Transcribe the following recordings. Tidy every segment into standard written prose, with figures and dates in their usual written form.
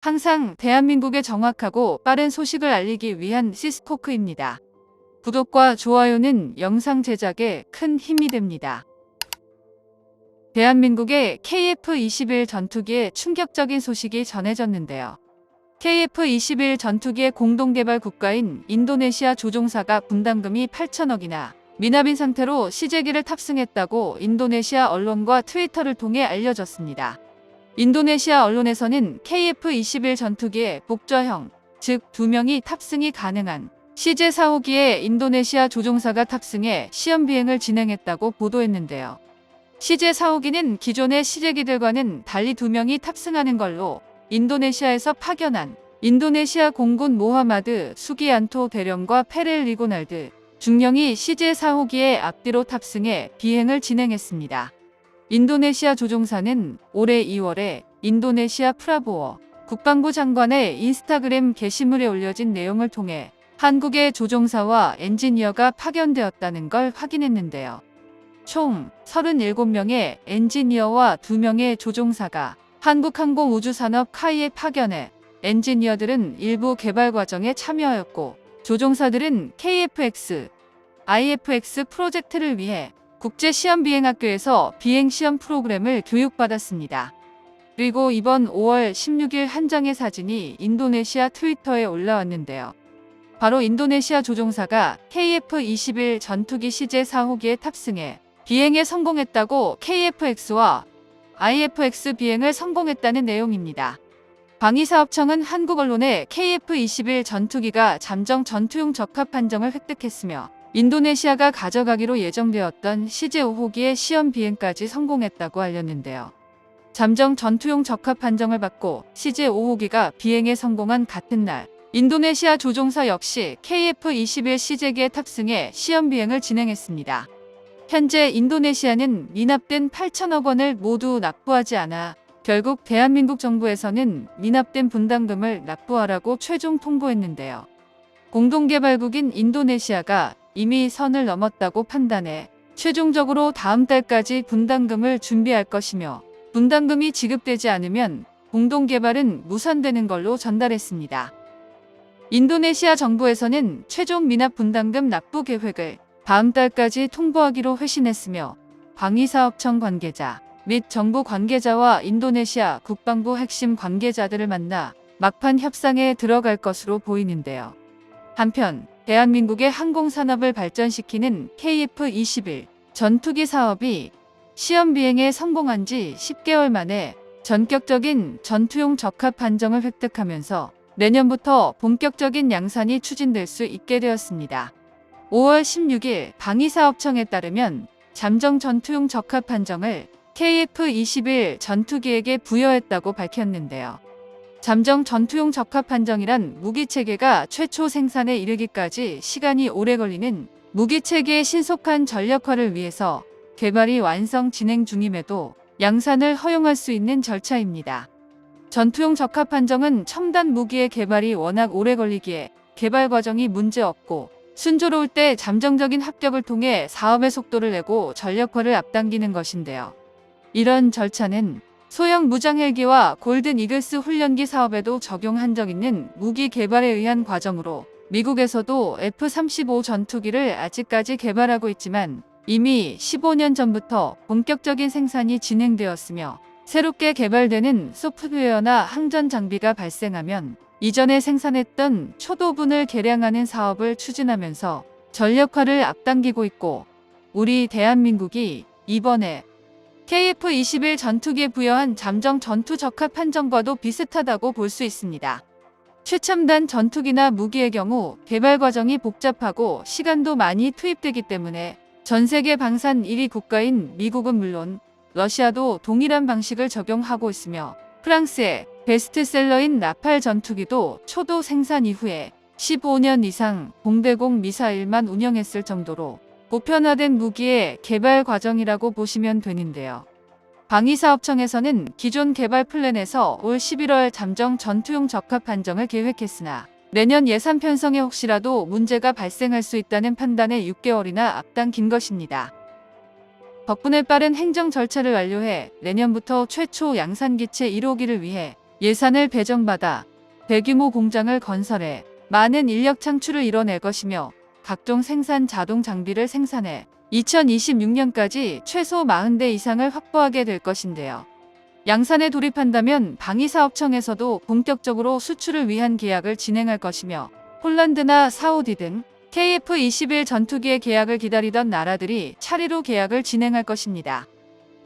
항상 대한민국에 정확하고 빠른 소식을 알리기 위한 시스코크입니다. 구독과 좋아요는 영상 제작에 큰 힘이 됩니다. 대한민국의 KF-21 전투기의 충격적인 소식이 전해졌는데요. KF-21 전투기의 공동개발 국가인 인도네시아 조종사가 분담금이 8천억이나 미납인 상태로 시제기를 탑승했다고 인도네시아 언론과 트위터를 통해 알려졌습니다. 인도네시아 언론에서는 KF-21 전투기의 복좌형, 즉 2명이 탑승이 가능한 CJ-4호기에 인도네시아 조종사가 탑승해 시험 비행을 진행했다고 보도했는데요. CJ-4호기는 기존의 시제기들과는 달리 2명이 탑승하는 걸로 인도네시아에서 파견한 인도네시아 공군 모하마드 수기안토 대령과 페렐 리고날드 중령이 CJ-4호기의 앞뒤로 탑승해 비행을 진행했습니다. 인도네시아 조종사는 올해 2월에 인도네시아 프라보워 국방부 장관의 인스타그램 게시물에 올려진 내용을 통해 한국의 조종사와 엔지니어가 파견되었다는 걸 확인했는데요. 총 37명의 엔지니어와 2명의 조종사가 한국항공우주산업 카이에 파견해 엔지니어들은 일부 개발 과정에 참여하였고 조종사들은 KF-X, IF-X 프로젝트를 위해 국제시험비행학교에서 비행시험 프로그램을 교육받았습니다. 그리고 이번 5월 16일 한 장의 사진이 인도네시아 트위터에 올라왔는데요. 바로 인도네시아 조종사가 KF-21 전투기 CJ-4호기에 탑승해 비행에 성공했다고 KF-X와 IF-X 비행을 성공했다는 내용입니다. 방위사업청은 한국 언론에 KF-21 전투기가 잠정 전투용 적합 판정을 획득했으며 인도네시아가 가져가기로 예정되었던 CJ-5호기의 시험 비행까지 성공했다고 알렸는데요. 잠정 전투용 적합 판정을 받고 CJ-5호기가 비행에 성공한 같은 날 인도네시아 조종사 역시 KF-21 시제기에 탑승해 시험 비행을 진행했습니다. 현재 인도네시아는 미납된 8천억 원을 모두 납부하지 않아 결국 대한민국 정부에서는 미납된 분담금을 납부하라고 최종 통보했는데요. 공동개발국인 인도네시아가 이미 선을 넘었다고 판단해 최종적으로 다음 달까지 분담금을 준비할 것이며 분담금이 지급되지 않으면 공동개발은 무산되는 걸로 전달했습니다. 인도네시아 정부에서는 최종 미납 분담금 납부 계획을 다음 달까지 통보하기로 회신했으며 방위사업청 관계자 및 정부 관계자와 인도네시아 국방부 핵심 관계자들을 만나 막판 협상에 들어갈 것으로 보이는데요. 한편 대한민국의 항공산업을 발전시키는 KF-21 전투기 사업이 시험 비행에 성공한 지 10개월 만에 전격적인 전투용 적합 판정을 획득하면서 내년부터 본격적인 양산이 추진될 수 있게 되었습니다. 5월 16일 방위사업청에 따르면 잠정 전투용 적합 판정을 KF-21 전투기에게 부여했다고 밝혔는데요. 잠정 전투용 적합 판정이란 무기체계가 최초 생산에 이르기까지 시간이 오래 걸리는 무기체계의 신속한 전력화를 위해서 개발이 완성 진행 중임에도 양산을 허용할 수 있는 절차입니다. 전투용 적합 판정은 첨단 무기의 개발이 워낙 오래 걸리기에 개발 과정이 문제없고 순조로울 때 잠정적인 합격을 통해 사업의 속도를 내고 전력화를 앞당기는 것인데요. 이런 절차는 소형 무장헬기와 골든 이글스 훈련기 사업에도 적용한 적 있는 무기 개발에 의한 과정으로 미국에서도 F-35 전투기를 아직까지 개발하고 있지만 이미 15년 전부터 본격적인 생산이 진행되었으며 새롭게 개발되는 소프트웨어나 항전 장비가 발생하면 이전에 생산했던 초도분을 개량하는 사업을 추진하면서 전력화를 앞당기고 있고 우리 대한민국이 이번에 KF-21 전투기에 부여한 잠정 전투 적합 판정과도 비슷하다고 볼 수 있습니다. 최첨단 전투기나 무기의 경우 개발 과정이 복잡하고 시간도 많이 투입되기 때문에 전 세계 방산 1위 국가인 미국은 물론 러시아도 동일한 방식을 적용하고 있으며 프랑스의 베스트셀러인 라팔 전투기도 초도 생산 이후에 15년 이상 공대공 미사일만 운영했을 정도로 보편화된 무기의 개발 과정이라고 보시면 되는데요. 방위사업청에서는 기존 개발 플랜에서 올 11월 잠정 전투용 적합 판정을 계획했으나 내년 예산 편성에 혹시라도 문제가 발생할 수 있다는 판단에 6개월이나 앞당긴 것입니다. 덕분에 빠른 행정 절차를 완료해 내년부터 최초 양산기체 1호기를 위해 예산을 배정받아 대규모 공장을 건설해 많은 인력 창출을 이뤄낼 것이며 각종 생산 자동 장비를 생산해 2026년까지 최소 40대 이상을 확보하게 될 것인데요. 양산에 돌입한다면 방위사업청에서도 본격적으로 수출을 위한 계약을 진행할 것이며 폴란드나 사우디 등 KF-21 전투기의 계약을 기다리던 나라들이 차례로 계약을 진행할 것입니다.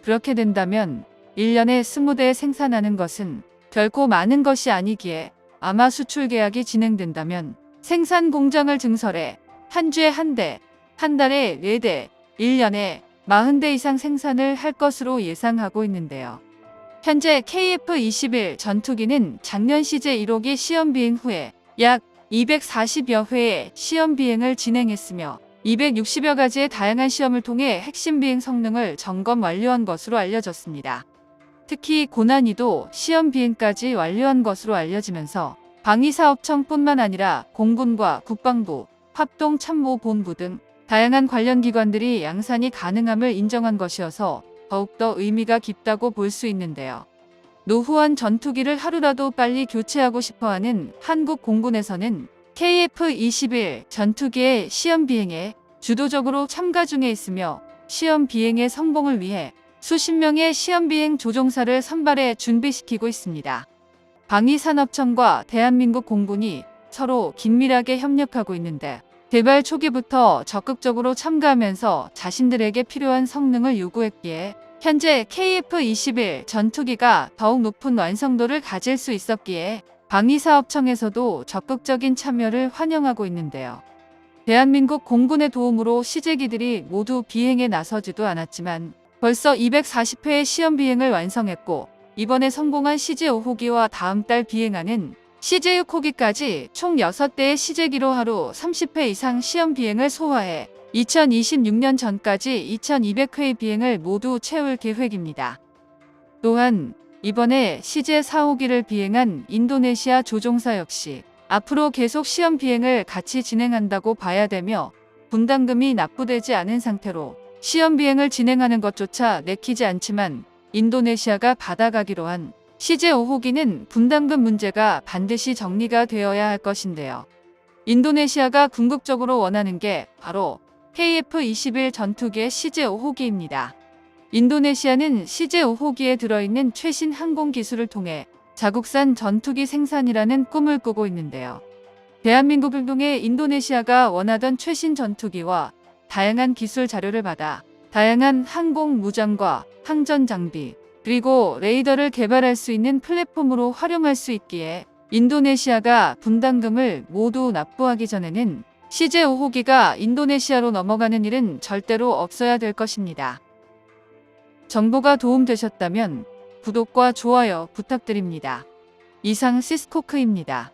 그렇게 된다면 1년에 20대 생산하는 것은 결코 많은 것이 아니기에 아마 수출 계약이 진행된다면 생산 공장을 증설해 한 주에 1대, 한 달에 4대, 1년에 40대 이상 생산을 할 것으로 예상하고 있는데요. 현재 KF-21 전투기는 작년 CJ-1호기 시험 비행 후에 약 240여 회의 시험 비행을 진행했으며 260여 가지의 다양한 시험을 통해 핵심 비행 성능을 점검 완료한 것으로 알려졌습니다. 특히 고난이도 시험 비행까지 완료한 것으로 알려지면서 방위사업청뿐만 아니라 공군과 국방부, 합동참모본부 등 다양한 관련 기관들이 양산이 가능함을 인정한 것이어서 더욱더 의미가 깊다고 볼 수 있는데요. 노후한 전투기를 하루라도 빨리 교체하고 싶어하는 한국 공군에서는 KF-21 전투기의 시험 비행에 주도적으로 참가 중에 있으며 시험 비행의 성공을 위해 수십 명의 시험 비행 조종사를 선발해 준비시키고 있습니다. 방위산업청과 대한민국 공군이 서로 긴밀하게 협력하고 있는데 개발 초기부터 적극적으로 참가하면서 자신들에게 필요한 성능을 요구했기에 현재 KF-21 전투기가 더욱 높은 완성도를 가질 수 있었기에 방위사업청에서도 적극적인 참여를 환영하고 있는데요. 대한민국 공군의 도움으로 시제기들이 모두 비행에 나서지도 않았지만 벌써 240회의 시험 비행을 완성했고 이번에 성공한 CJ-5호기와 다음 달 비행하는 CJ-6호기까지 총 6대의 시제기로 하루 30회 이상 시험 비행을 소화해 2026년 전까지 2200회의 비행을 모두 채울 계획입니다. 또한 이번에 CJ-4호기를 비행한 인도네시아 조종사 역시 앞으로 계속 시험 비행을 같이 진행한다고 봐야 되며 분담금이 납부되지 않은 상태로 시험 비행을 진행하는 것조차 내키지 않지만 인도네시아가 받아가기로 한 CJ-5호기는 분담금 문제가 반드시 정리가 되어야 할 것인데요. 인도네시아가 궁극적으로 원하는 게 바로 KF-21 전투기의 CJ-5호기입니다. 인도네시아는 CJ-5호기에 들어있는 최신 항공 기술을 통해 자국산 전투기 생산이라는 꿈을 꾸고 있는데요. 대한민국을 통해 인도네시아가 원하던 최신 전투기와 다양한 기술 자료를 받아 다양한 항공 무장과 항전 장비 그리고 레이더를 개발할 수 있는 플랫폼으로 활용할 수 있기에 인도네시아가 분담금을 모두 납부하기 전에는 CJ-5호기가 인도네시아로 넘어가는 일은 절대로 없어야 될 것입니다. 정보가 도움되셨다면 구독과 좋아요 부탁드립니다. 이상 시스코크입니다.